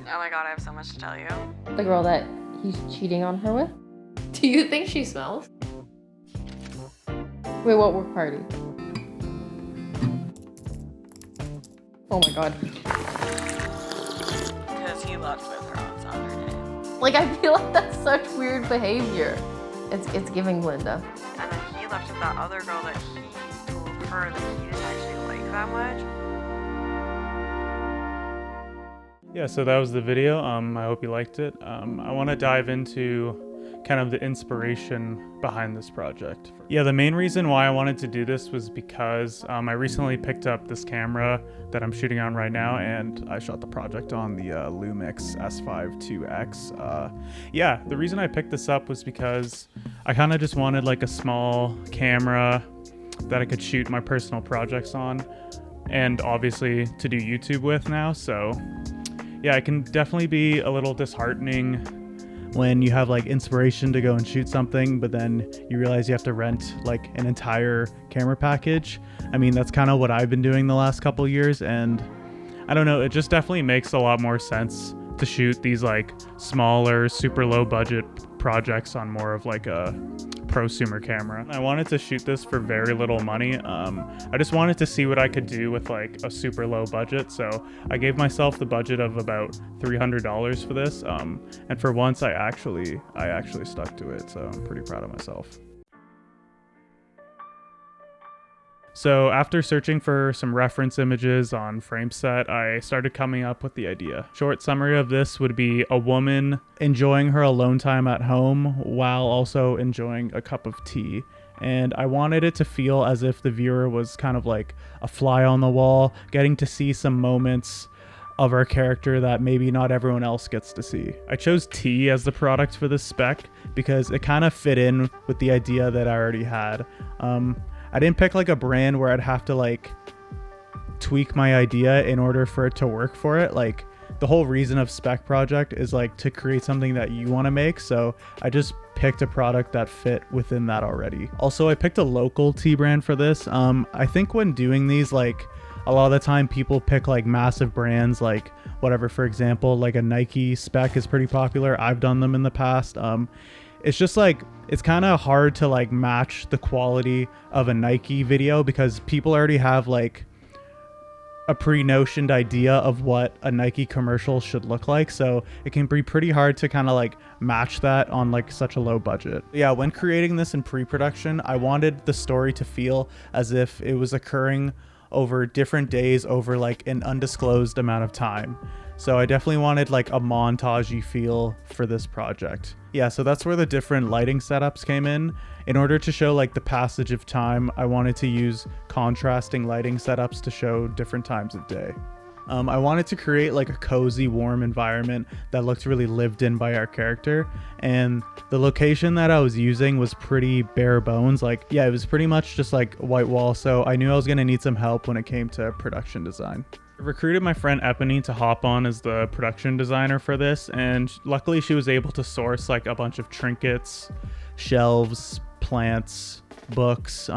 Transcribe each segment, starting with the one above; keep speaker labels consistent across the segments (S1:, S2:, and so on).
S1: Oh my god, I have so much to tell you.
S2: The girl that he's cheating on her with?
S3: Do you think she smells?
S2: Wait, what work party? Oh my god.
S1: Because he left with her on Saturday.
S2: Like, I feel like that's such weird behavior. It's giving Linda.
S1: And then he left with that other girl that he told her that he didn't actually like that much.
S4: Yeah, so that was the video. I hope you liked it. I want to dive into kind of the inspiration behind this project. Yeah, the main reason why I wanted to do this was because I recently picked up this camera that I'm shooting on right now, and I shot the project on the Lumix S5 2X. Yeah, the reason I picked this up was because I kind of just wanted like a small camera that I could shoot my personal projects on, and obviously to do YouTube with now. So yeah, it can definitely be a little disheartening when you have like inspiration to go and shoot something, but then you realize you have to rent like an entire camera package. I mean, that's kind of what I've been doing the last couple years, and I don't know, it just definitely makes a lot more sense to shoot these like smaller, super low budget projects on more of like a prosumer camera. I wanted to shoot this for very little money. I just wanted to see what I could do with like a super low budget. So I gave myself the budget of about $300 for this. And for once I actually stuck to it. So I'm pretty proud of myself. So after searching for some reference images on FrameSet, I started coming up with the idea. Short summary of this would be a woman enjoying her alone time at home while also enjoying a cup of tea. And I wanted it to feel as if the viewer was kind of like a fly on the wall, getting to see some moments of our character that maybe not everyone else gets to see. I chose tea as the product for this spec because it kind of fit in with the idea that I already had. I didn't pick like a brand where I'd have to like tweak my idea in order for it to work for it. Like the whole reason of Spec Project is like to create something that you want to make. So I just picked a product that fit within that already. Also, I picked a local tea brand for this. I think when doing these, like a lot of the time people pick like massive brands, like whatever, for example, like a Nike spec is pretty popular. I've done them in the past. It's just like, it's kind of hard to like match the quality of a Nike video because people already have like a pre-notioned idea of what a Nike commercial should look like. So it can be pretty hard to kind of like match that on like such a low budget. Yeah, when creating this in pre-production, I wanted the story to feel as if it was occurring over different days over like an undisclosed amount of time. So I definitely wanted like a montage-y feel for this project. Yeah, so that's where the different lighting setups came in. In order to show like the passage of time, I wanted to use contrasting lighting setups to show different times of day. I wanted to create like a cozy, warm environment that looked really lived in by our character. And the location that I was using was pretty bare bones. Like, yeah, it was pretty much just like white wall. So I knew I was gonna need some help when it came to production design. I recruited my friend Epony to hop on as the production designer for this, and luckily she was able to source like a bunch of trinkets, shelves, plants, books,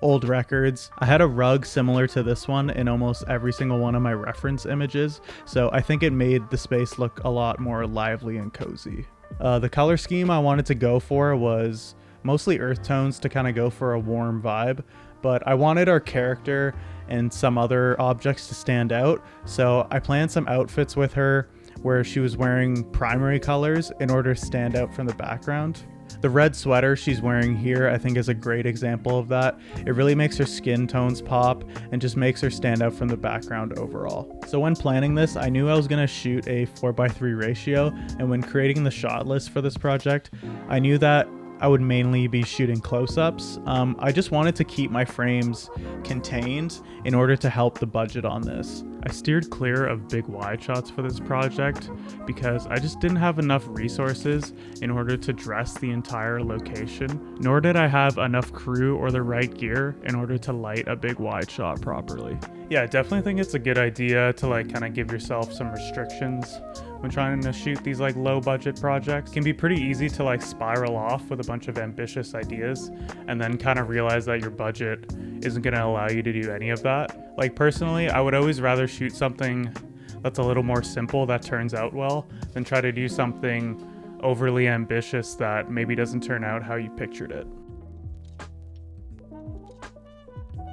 S4: old records. I had a rug similar to this one in almost every single one of my reference images, so I think it made the space look a lot more lively and cozy. The color scheme I wanted to go for was mostly earth tones to kind of go for a warm vibe, but I wanted our character and some other objects to stand out, so I planned some outfits with her where she was wearing primary colors in order to stand out from the background. The red sweater she's wearing here I think is a great example of that. It really makes her skin tones pop and just makes her stand out from the background overall. So when planning this, I knew I was going to shoot a 4:3 ratio, and when creating the shot list for this project, I knew that I would mainly be shooting close-ups. I just wanted to keep my frames contained in order to help the budget on this. I steered clear of big wide shots for this project because I just didn't have enough resources in order to dress the entire location, nor did I have enough crew or the right gear in order to light a big wide shot properly. Yeah, I definitely think it's a good idea to like kind of give yourself some restrictions when trying to shoot these like low budget projects. It can be pretty easy to like spiral off with a bunch of ambitious ideas and then kind of realize that your budget isn't going to allow you to do any of that. Like personally, I would always rather shoot something that's a little more simple that turns out well than try to do something overly ambitious that maybe doesn't turn out how you pictured it.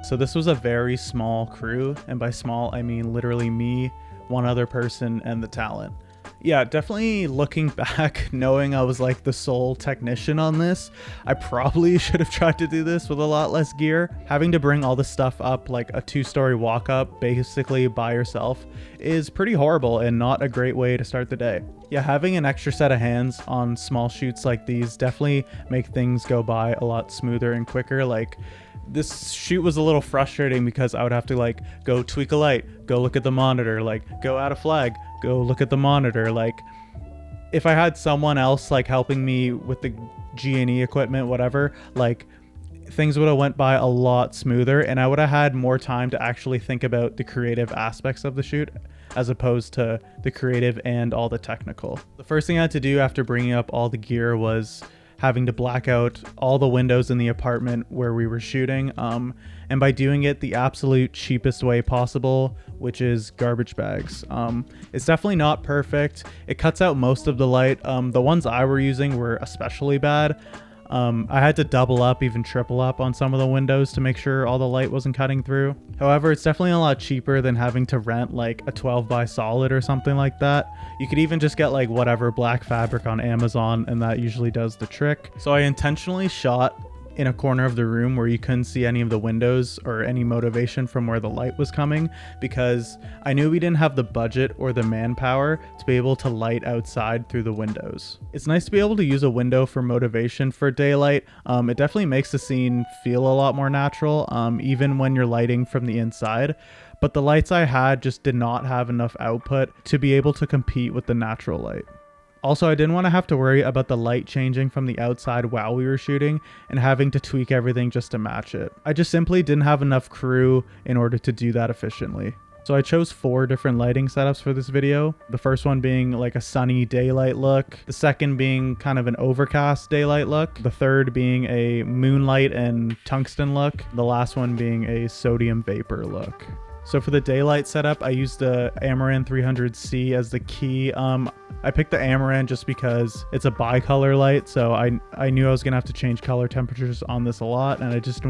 S4: So this was a very small crew, and by small I mean literally me, one other person, and the talent. Yeah, definitely looking back, knowing I was like the sole technician on this, I probably should have tried to do this with a lot less gear. Having to bring all this stuff up like a 2-story walk up basically by yourself is pretty horrible and not a great way to start the day. Yeah, having an extra set of hands on small shoots like these definitely make things go by a lot smoother and quicker. Like, this shoot was a little frustrating because I would have to like go tweak a light, go look at the monitor, like go add a flag, go look at the monitor. Like, if I had someone else like helping me with the G&E equipment, whatever, like things would have went by a lot smoother and I would have had more time to actually think about the creative aspects of the shoot as opposed to the creative and all the technical. The first thing I had to do after bringing up all the gear was having to black out all the windows in the apartment where we were shooting, and by doing it the absolute cheapest way possible, which is garbage bags. It's definitely not perfect. It cuts out most of the light. The ones I were using were especially bad. I had to double up, even triple up on some of the windows to make sure all the light wasn't cutting through. However, it's definitely a lot cheaper than having to rent like a 12 by solid or something like that. You could even just get like whatever black fabric on Amazon and that usually does the trick. So I intentionally shot in a corner of the room where you couldn't see any of the windows or any motivation from where the light was coming, because I knew we didn't have the budget or the manpower to be able to light outside through the windows. It's nice to be able to use a window for motivation for daylight. It definitely makes the scene feel a lot more natural, even when you're lighting from the inside. But the lights I had just did not have enough output to be able to compete with the natural light. Also, I didn't want to have to worry about the light changing from the outside while we were shooting and having to tweak everything just to match it. I just simply didn't have enough crew in order to do that efficiently. So I chose 4 different lighting setups for this video. The first one being like a sunny daylight look. The second being kind of an overcast daylight look. The third being a moonlight and tungsten look. The last one being a sodium vapor look. So for the daylight setup, I used the Amaran 300C as the key. I picked the Amaran just because it's a bicolor light, so I knew I was gonna have to change color temperatures on this a lot, and I just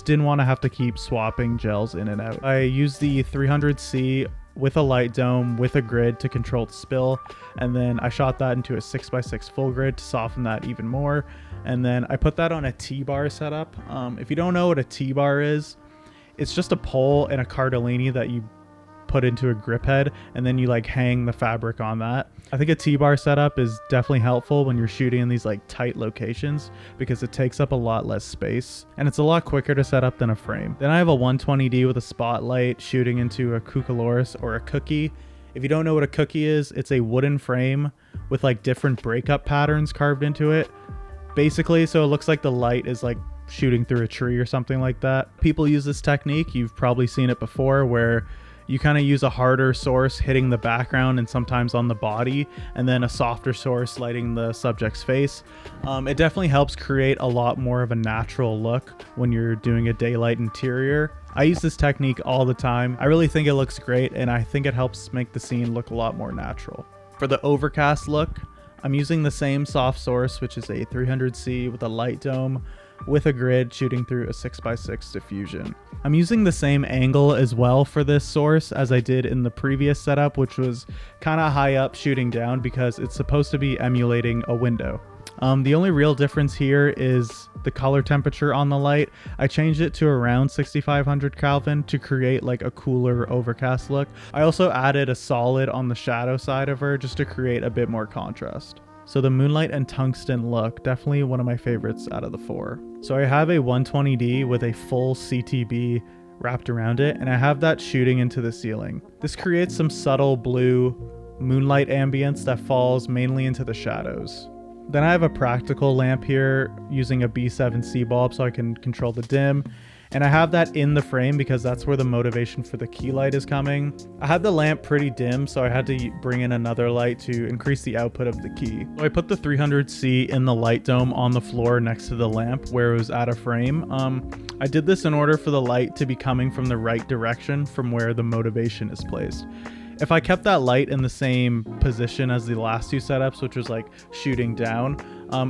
S4: didn't want to have to keep swapping gels in and out. I used the 300C with a light dome with a grid to control the spill, and then I shot that into a 6x6 full grid to soften that even more, and then I put that on a T-bar setup. If you don't know what a T-bar is, it's just a pole and a cardellini that you put into a grip head, and then you like hang the fabric on that. I think a T-bar setup is definitely helpful when you're shooting in these like tight locations because it takes up a lot less space and it's a lot quicker to set up than a frame. Then I have a 120D with a spotlight shooting into a Cucaloris or a cookie. If you don't know what a cookie is, it's a wooden frame with like different breakup patterns carved into it, basically, so it looks like the light is like shooting through a tree or something like that. People use this technique, you've probably seen it before, where you kind of use a harder source hitting the background and sometimes on the body, and then a softer source lighting the subject's face. It definitely helps create a lot more of a natural look when you're doing a daylight interior. I use this technique all the time. I really think it looks great, and I think it helps make the scene look a lot more natural. For the overcast look, I'm using the same soft source, which is a 300C with a light dome with a grid shooting through a 6x6 diffusion. I'm using the same angle as well for this source as I did in the previous setup, which was kind of high up shooting down because it's supposed to be emulating a window. The only real difference here is the color temperature on the light. I changed it to around 6500 Kelvin to create like a cooler overcast look. I also added a solid on the shadow side of her just to create a bit more contrast. So the moonlight and tungsten look, definitely one of my favorites out of the 4. So I have a 120D with a full CTB wrapped around it, and I have that shooting into the ceiling. This creates some subtle blue moonlight ambience that falls mainly into the shadows. Then I have a practical lamp here using a B7C bulb so I can control the dim. And I have that in the frame because that's where the motivation for the key light is coming. I had the lamp pretty dim, so I had to bring in another light to increase the output of the key. So I put the 300C in the light dome on the floor next to the lamp where it was out of frame. I did this in order for the light to be coming from the right direction from where the motivation is placed. If I kept that light in the same position as the last two setups, which was like shooting down,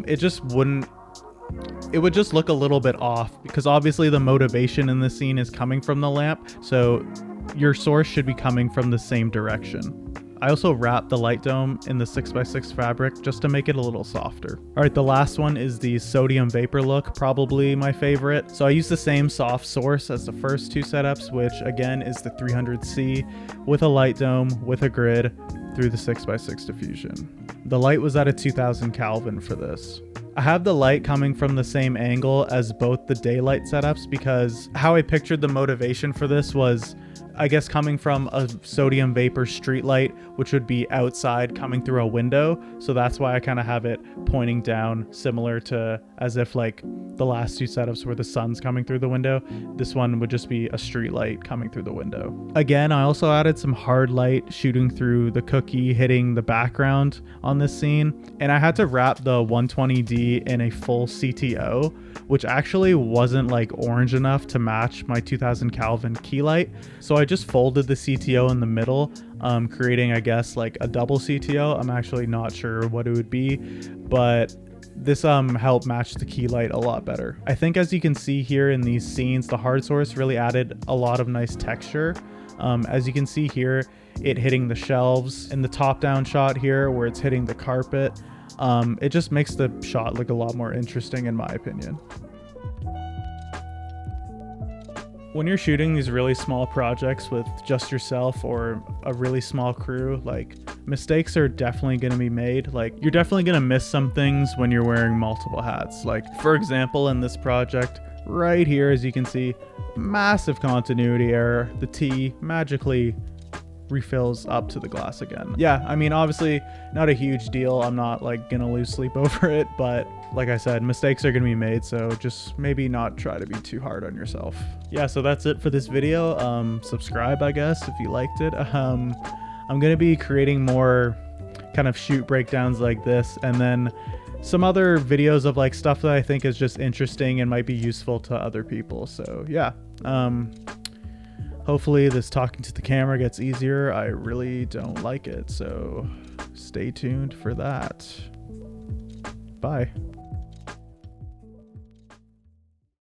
S4: it would just look a little bit off, because obviously the motivation in the scene is coming from the lamp, so your source should be coming from the same direction. I also wrapped the light dome in the 6x6 fabric just to make it a little softer. All right, the last one is the sodium vapor look, probably my favorite. So I used the same soft source as the first two setups, which again is the 300C with a light dome with a grid through the 6x6 diffusion. The light was at a 2000 Kelvin for this. I have the light coming from the same angle as both the daylight setups, because how I pictured the motivation for this was, I guess, coming from a sodium vapor street light, which would be outside coming through a window. So that's why I kind of have it pointing down, similar to as if like the last two setups were the sun's coming through the window. This one would just be a street light coming through the window. Again, I also added some hard light shooting through the cookie, hitting the background on this scene. And I had to wrap the 120D in a full CTO, which actually wasn't like orange enough to match my 2000 Kelvin key light. So I just folded the CTO in the middle, creating, I guess, like a double CTO. I'm actually not sure what it would be, but this helped match the key light a lot better. I think as you can see here in these scenes, the hard source really added a lot of nice texture. As you can see here, it hitting the shelves in the top down shot here where it's hitting the carpet. It just makes the shot look a lot more interesting in my opinion. When you're shooting these really small projects with just yourself or a really small crew, like, mistakes are definitely going to be made. Like, you're definitely going to miss some things when you're wearing multiple hats. Like, for example, in this project right here, as you can see, massive continuity error. The T magically refills up to the glass again. Yeah, I mean, obviously not a huge deal. I'm not like gonna lose sleep over it, but like I said, mistakes are gonna be made, so just maybe not try to be too hard on yourself. Yeah, so that's it for this video. Subscribe, I guess, if you liked it. I'm gonna be creating more kind of shoot breakdowns like this, and then some other videos of like stuff that I think is just interesting and might be useful to other people. So yeah, hopefully this talking to the camera gets easier. I really don't like it, so stay tuned for that. Bye.